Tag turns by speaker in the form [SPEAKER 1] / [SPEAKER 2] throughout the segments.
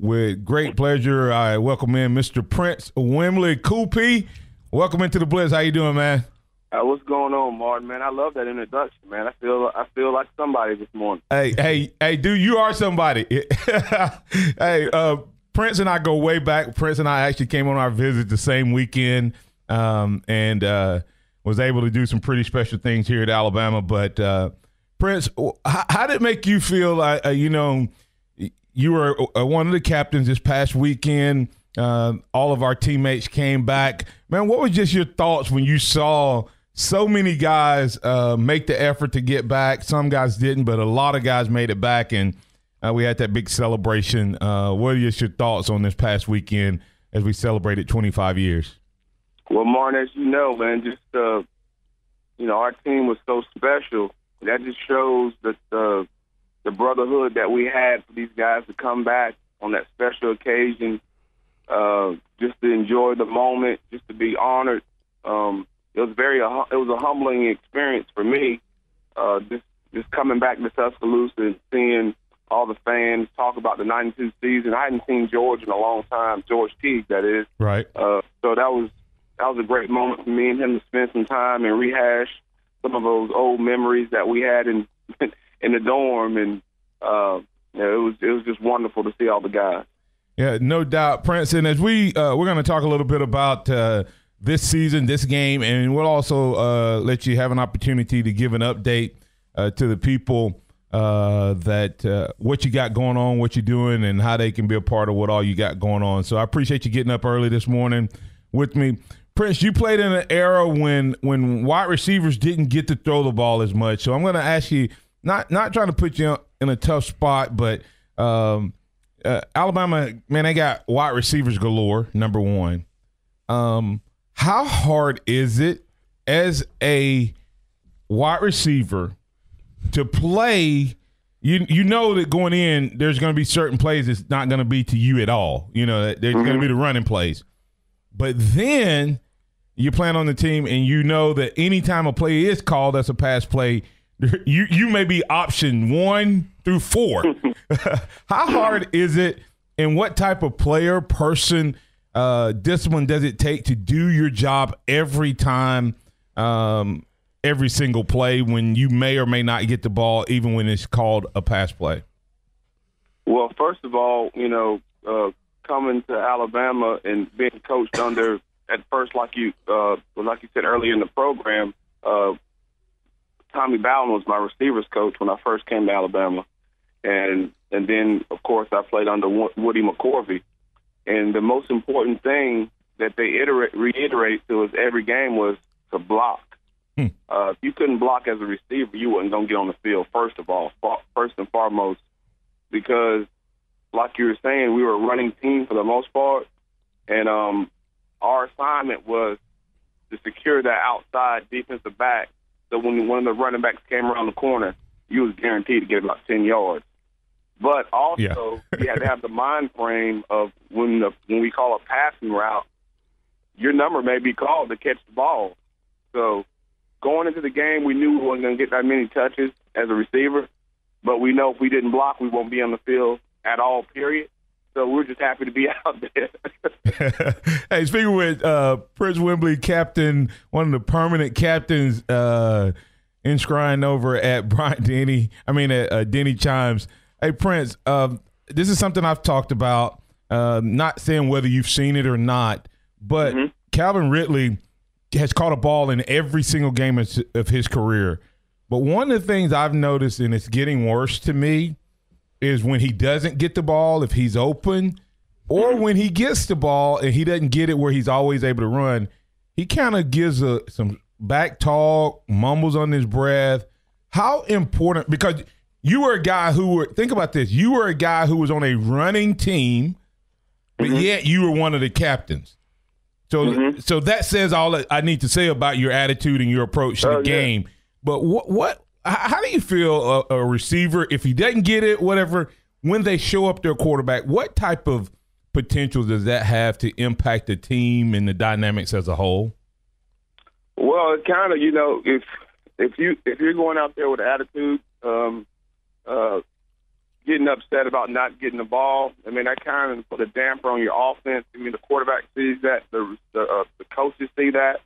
[SPEAKER 1] with great pleasure, I welcome in Mr. Prince Wimbley. Coopy, welcome into the Blitz. How you doing, man?
[SPEAKER 2] What's going on, Martin? Man, I love that introduction, man. I feel like somebody this morning.
[SPEAKER 1] Hey, dude, you are somebody. Hey, Prince and I go way back. Prince and I actually came on our visit the same weekend, and was able to do some pretty special things here at Alabama. But Prince, how did it make you feel? You were one of the captains this past weekend. All of our teammates came back. Man, what was just your thoughts when you saw so many guys make the effort to get back? Some guys didn't, but a lot of guys made it back, and we had that big celebration. What are just your thoughts on this past weekend as we celebrated 25 years?
[SPEAKER 2] Well, Martin, as you know, man, just our team was so special. That just shows that the brotherhood that we had for these guys to come back on that special occasion, just to enjoy the moment, just to be honored. It was a humbling experience for me, just coming back to Tuscaloosa and seeing all the fans talk about the '92 season. I hadn't seen George in a long time, George Teague, that is. Right. So that was a great moment for me and him to spend some time and rehash some of those old memories that we had in the dorm, and it was just wonderful to see all the guys.
[SPEAKER 1] Yeah, no doubt, Prince. And as we're going to talk a little bit about this season, this game, and we'll also let you have an opportunity to give an update to the people that what you got going on, what you're doing, and how they can be a part of what all you got going on. So I appreciate you getting up early this morning with me. Prince, you played in an era when wide receivers didn't get to throw the ball as much. So I'm going to ask you, not trying to put you in a tough spot, but Alabama, man, they got wide receivers galore, number one. How hard is it as a wide receiver to play? You know that going in, there's going to be certain plays that's not going to be to you at all. You know, there's going to be the running plays. But then you're playing on the team, and you know that any time a play is called as a pass play, you may be option 1 through 4. How hard is it, and what type of player, person, discipline does it take to do your job every time, every single play when you may or may not get the ball, even when it's called a pass play?
[SPEAKER 2] Well, first of all, coming to Alabama and being coached under, at first, like you said earlier in the program, Tommy Bowden was my receivers coach when I first came to Alabama, and then of course I played under Woody McCorvey. And the most important thing that they reiterate to us every game was to block. If you couldn't block as a receiver, you wasn't gonna get on the field. First and foremost, because like you were saying, we were a running team for the most part, and our assignment was to secure that outside defensive back. So when one of the running backs came around the corner, you was guaranteed to get about 10 yards. But also, you had to have the mind frame of when we call a passing route, your number may be called to catch the ball. So going into the game, we knew we weren't going to get that many touches as a receiver, but we know if we didn't block, we won't be on the field at all, period. So we're just happy to be out there.
[SPEAKER 1] Hey, speaking with Prince Wimbley, captain, one of the permanent captains enshrined over at Denny Chimes. Hey, Prince, this is something I've talked about, not saying whether you've seen it or not, but Calvin Ridley has caught a ball in every single game of his career. But one of the things I've noticed, and it's getting worse to me, is when he doesn't get the ball, if he's open, or when he gets the ball and he doesn't get it where he's always able to run, he kind of gives some back talk, mumbles on his breath. How important – because you were a guy who – think about this. You were a guy who was on a running team, but yet you were one of the captains. So that says all that I need to say about your attitude and your approach to the game. But how do you feel a receiver, if he doesn't get it, whatever, when they show up their quarterback, what type of potential does that have to impact the team and the dynamics as a whole?
[SPEAKER 2] Well, it kind of, if you're going out there with attitude, getting upset about not getting the ball. I mean, that kind of put a damper on your offense. I mean, the quarterback sees that, the coaches see that.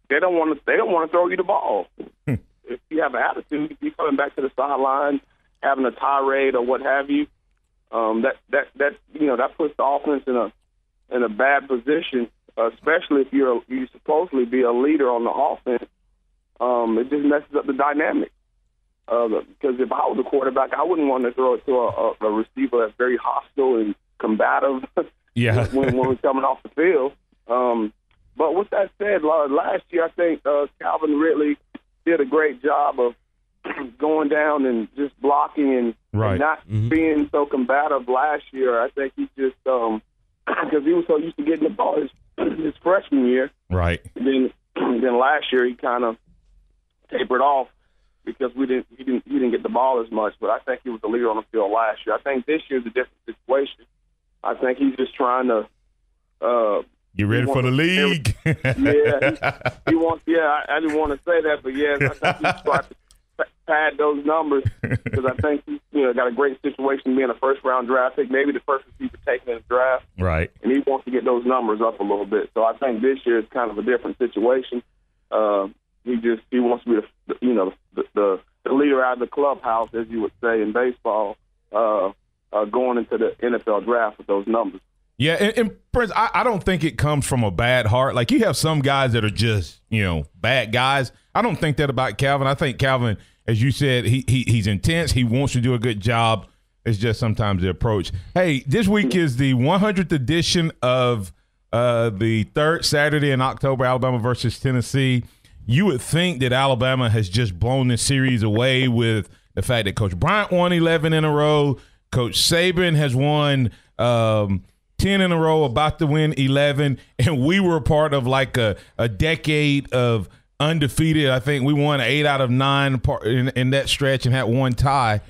[SPEAKER 2] They don't want to throw you the ball. If you have an attitude, if you're coming back to the sideline, having a tirade or what have you, that puts the offense in a bad position, especially if you supposedly be a leader on the offense. It just messes up the dynamic. Because if I was a quarterback, I wouldn't want to throw it to a receiver that's very hostile and combative when we're coming off the field. But with that said, last year I think Calvin Ridley did a great job of going down and just blocking and not being so combative last year. I think he just because he was so used to getting the ball his freshman year. Right. And then last year he kind of tapered off because he didn't get the ball as much. But I think he was the leader on the field last year. I think this year's a different situation. I think he's just trying to
[SPEAKER 1] you ready for the league?
[SPEAKER 2] He wants. Yeah, I didn't want to say that, but yes, I think he's trying to pad those numbers because I think he's got a great situation being a first-round draft pick, maybe the first receiver taken in the draft. Right. And he wants to get those numbers up a little bit. So I think this year is kind of a different situation. He wants to be the leader out of the clubhouse, as you would say in baseball, going into the NFL draft with those numbers.
[SPEAKER 1] Yeah, and Prince, I don't think it comes from a bad heart. Like, you have some guys that are just, bad guys. I don't think that about Calvin. I think Calvin, as you said, he's intense. He wants to do a good job. It's just sometimes the approach. Hey, this week is the 100th edition of the third Saturday in October, Alabama versus Tennessee. You would think that Alabama has just blown this series away with the fact that Coach Bryant won 11 in a row. Coach Saban has won 10 in a row, about to win 11, and we were part of like a decade of undefeated. I think we won 8 out of 9 in that stretch and had one tie.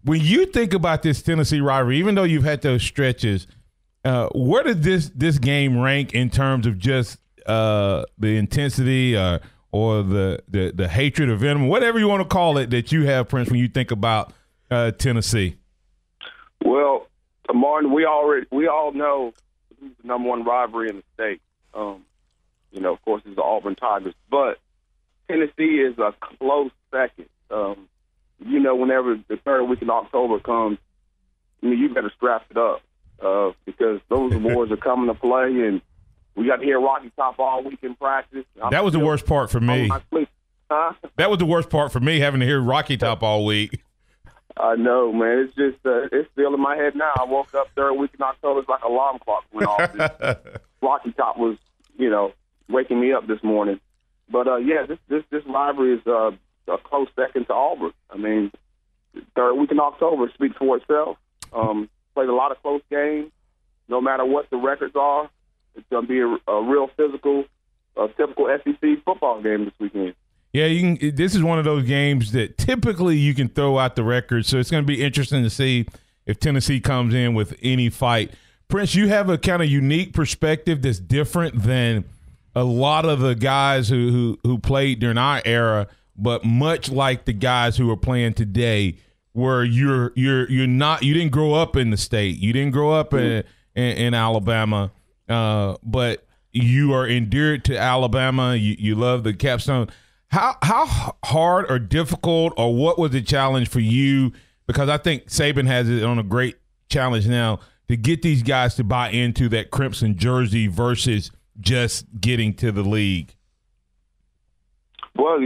[SPEAKER 1] When you think about this Tennessee rivalry, even though you've had those stretches, where does this game rank in terms of just the intensity or the hatred or venom, whatever you want to call it, that you have, Prince, when you think about Tennessee?
[SPEAKER 2] Well, Martin, we all know who's the number one rivalry in the state. Of course, it's the Auburn Tigers, but Tennessee is a close second. Whenever the third week in October comes, you better strap it up because those awards are coming to play, and we got to hear Rocky Top all week in practice.
[SPEAKER 1] That was the worst part for me. That was the worst part for me, having to hear Rocky Top all week.
[SPEAKER 2] I know, man. It's just it's still in my head now. I woke up third week in October. It's like an alarm clock went off. Rocky Top was, waking me up this morning. But this rivalry is a close second to Auburn. I mean, third week in October speaks for itself. Played a lot of close games. No matter what the records are, it's going to be a real physical, typical SEC football game this weekend.
[SPEAKER 1] Yeah, this is one of those games that typically you can throw out the record, so it's going to be interesting to see if Tennessee comes in with any fight. Prince, you have a kind of unique perspective that's different than a lot of the guys who played during our era, but much like the guys who are playing today, where you didn't grow up in the state, you didn't grow up in Alabama, but you are endeared to Alabama. You love the Capstone. How hard or difficult, or what was the challenge for you? Because I think Saban has it on a great challenge now to get these guys to buy into that crimson jersey versus just getting to the league.
[SPEAKER 2] Well,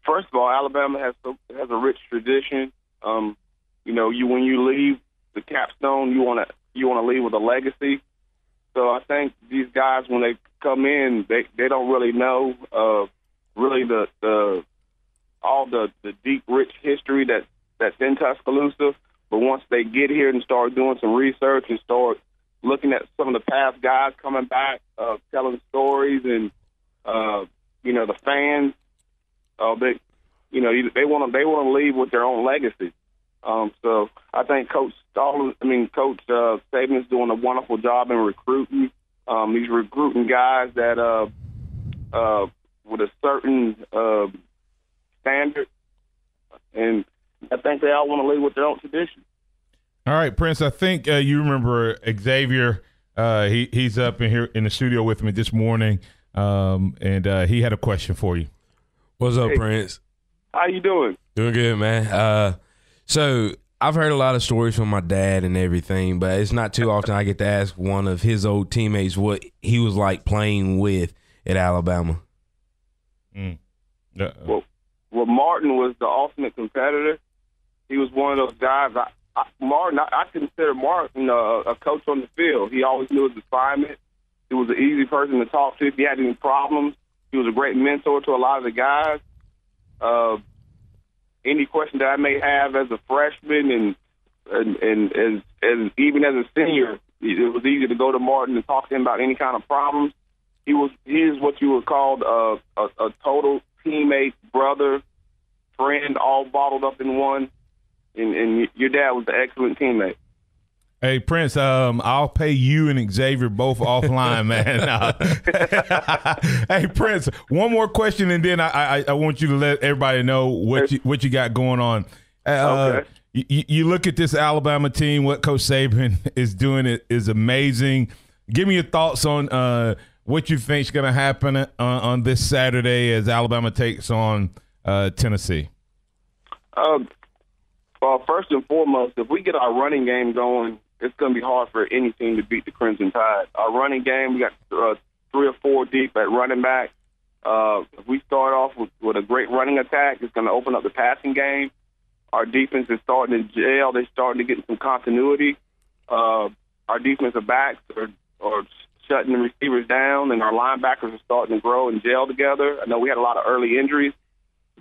[SPEAKER 2] first of all, Alabama has a rich tradition. When you leave the Capstone, you want to leave with a legacy. So I think these guys, when they come in, they don't really know. Really, all the deep, rich history that's in Tuscaloosa. But once they get here and start doing some research and start looking at some of the past guys coming back, telling stories, and the fans, they want to leave with their own legacy. So I think Coach Saban is doing a wonderful job in recruiting. He's recruiting guys that with a certain standard, and I think they all want to lead with their own tradition.
[SPEAKER 1] All right, Prince, I think you remember Xavier. He's up in here in the studio with me this morning, and he had a question for you.
[SPEAKER 3] What's up, Prince?
[SPEAKER 2] How you doing?
[SPEAKER 3] Doing good, man. So I've heard a lot of stories from my dad and everything, but it's not too often I get to ask one of his old teammates what he was like playing with at Alabama.
[SPEAKER 2] Well, Martin was the ultimate competitor. He was one of those guys. I consider Martin a coach on the field. He always knew his assignment. He was an easy person to talk to if he had any problems. He was a great mentor to a lot of the guys. Any question that I may have as a freshman and as even as a senior, it was easy to go to Martin and talk to him about any kind of problems. He is what you would call a total teammate, brother, friend, all bottled up in one. And your dad was an excellent teammate.
[SPEAKER 1] Hey, Prince, I'll pay you and Xavier both offline, man. Hey, Prince, one more question, and then I want you to let everybody know what you got going on.
[SPEAKER 2] Okay.
[SPEAKER 1] You look at this Alabama team, what Coach Saban is doing is amazing. Give me your thoughts on what you think is going to happen on this Saturday as Alabama takes on Tennessee.
[SPEAKER 2] Well, first and foremost, if we get our running game going, it's going to be hard for any team to beat the Crimson Tide. Our running game, we got 3 or 4 deep at running back. If we start off with a great running attack, it's going to open up the passing game. Our defense is starting to gel. They're starting to get some continuity. Our defensive backs are shutting the receivers down, and our linebackers are starting to grow and gel together. I know we had a lot of early injuries,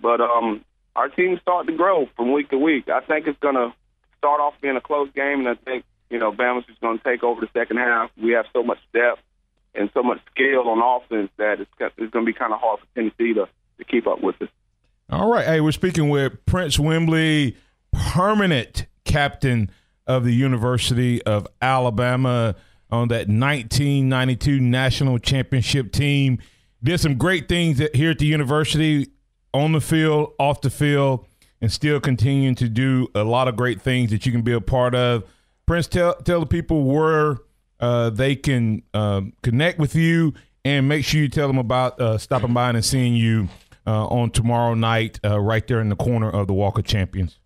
[SPEAKER 2] but our team's starting to grow from week to week. I think it's going to start off being a close game, and I think, Bama's just going to take over the second half. We have so much depth and so much skill on offense that it's going to be kind of hard for Tennessee to keep up with us.
[SPEAKER 1] All right. Hey, we're speaking with Prince Wimbley, permanent captain of the University of Alabama on that 1992 national championship team. Did some great things here at the university, on the field, off the field, and still continuing to do a lot of great things that you can be a part of. Prince, tell the people where they can connect with you, and make sure you tell them about stopping by and seeing you on tomorrow night right there in the corner of the Walk of Champions.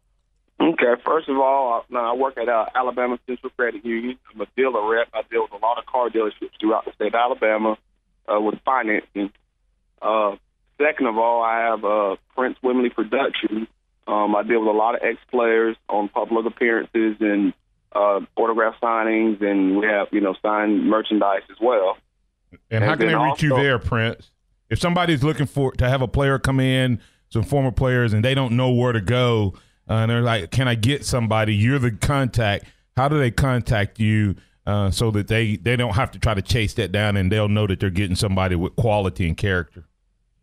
[SPEAKER 2] Okay, first of all, I work at Alabama Central Credit Union. I'm a dealer rep. I deal with a lot of car dealerships throughout the state of Alabama with financing. Second of all, I have Prince Wimbley Productions. I deal with a lot of ex-players on public appearances and autograph signings, and we have, signed merchandise as well.
[SPEAKER 1] And how can they reach you there, Prince? If somebody's looking to have a player come in, some former players, and they don't know where to go, and they're like, can I get somebody? You're the contact. How do they contact you so that they don't have to try to chase that down, and they'll know that they're getting somebody with quality and character?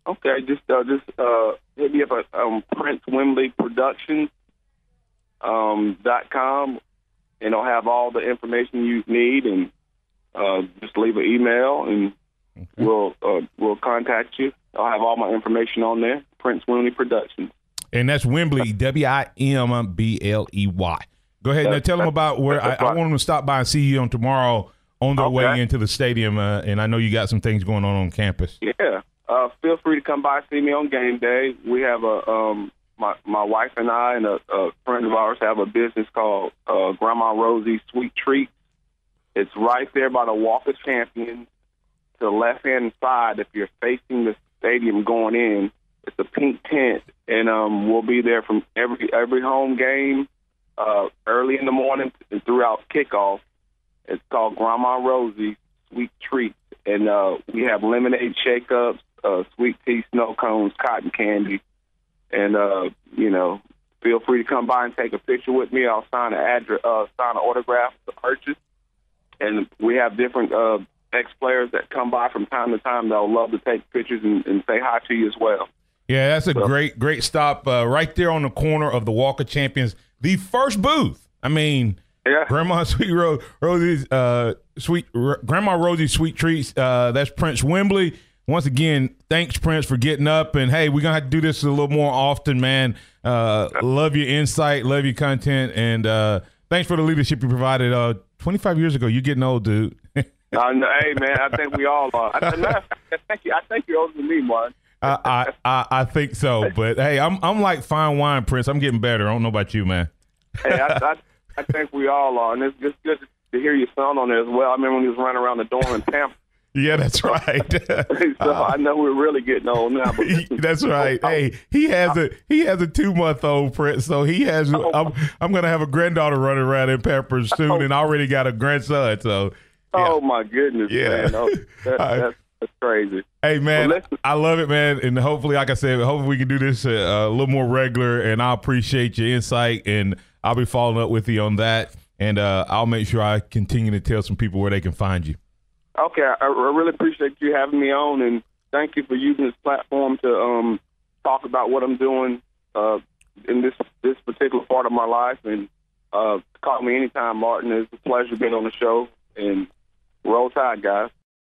[SPEAKER 2] Okay, just hit me up at Prince Wimbley Productions .com, and I'll have all the information you need, and just leave an email, and we'll contact you. I'll have all my information on there. Prince Wimbley Productions. And
[SPEAKER 1] that's Wimbley, Wimbley. Go ahead and tell them about where I want them to stop by and see you on tomorrow on their way into the stadium. And I know you got some things going on campus.
[SPEAKER 2] Yeah. Feel free to come by and see me on game day. We have my wife and I and a friend of ours have a business called Grandma Rosie's Sweet Treats. It's right there by the Walk of Champions to the left-hand side if you're facing the stadium going in. It's a pink tent, and we'll be there from every home game early in the morning and throughout kickoff. It's called Grandma Rosie's Sweet Treats, and we have lemonade shake-ups, sweet tea, snow cones, cotton candy, and feel free to come by and take a picture with me. I'll sign an autograph to purchase, and we have different ex-players that come by from time to time that'll love to take pictures and say hi to you as well.
[SPEAKER 1] Yeah, that's a great stop right there on the corner of the Walk of Champions. The first booth. I mean, Grandma Rosie's Grandma Rosie's Sweet Treats. That's Prince Wimbley. once again, thanks, Prince, for getting up. And, hey, we're going to have to do this a little more often, man. Love your insight, love your content, and thanks for the leadership you provided 25 years ago. You're getting old, dude.
[SPEAKER 2] Hey, man, I think we all are. I think you're older than me, Martin.
[SPEAKER 1] I think so. But, hey, I'm like fine wine, Prince. I'm getting better. I don't know about you, man.
[SPEAKER 2] Hey, I think we all are. And it's just good to hear your son on there as well. I remember when he was running around the dorm in Tampa. Yeah,
[SPEAKER 1] that's right.
[SPEAKER 2] So I know we're really getting old now. But
[SPEAKER 1] that's right. Hey, he has a 2-month-old, Prince. So he has. I'm gonna have a granddaughter running around in Peppers soon, and I already got a grandson. So. Yeah.
[SPEAKER 2] Oh my goodness, man! That's crazy.
[SPEAKER 1] Hey, man, I love it, man. And hopefully, like I said, hopefully we can do this a little more regular. And I appreciate your insight, and I'll be following up with you on that. And I'll make sure I continue to tell some people where they can find you.
[SPEAKER 2] Okay, I really appreciate you having me on, and thank you for using this platform to talk about what I'm doing in this particular part of my life. And call me anytime, Martin. It's a pleasure being on the show. And roll tide, guys.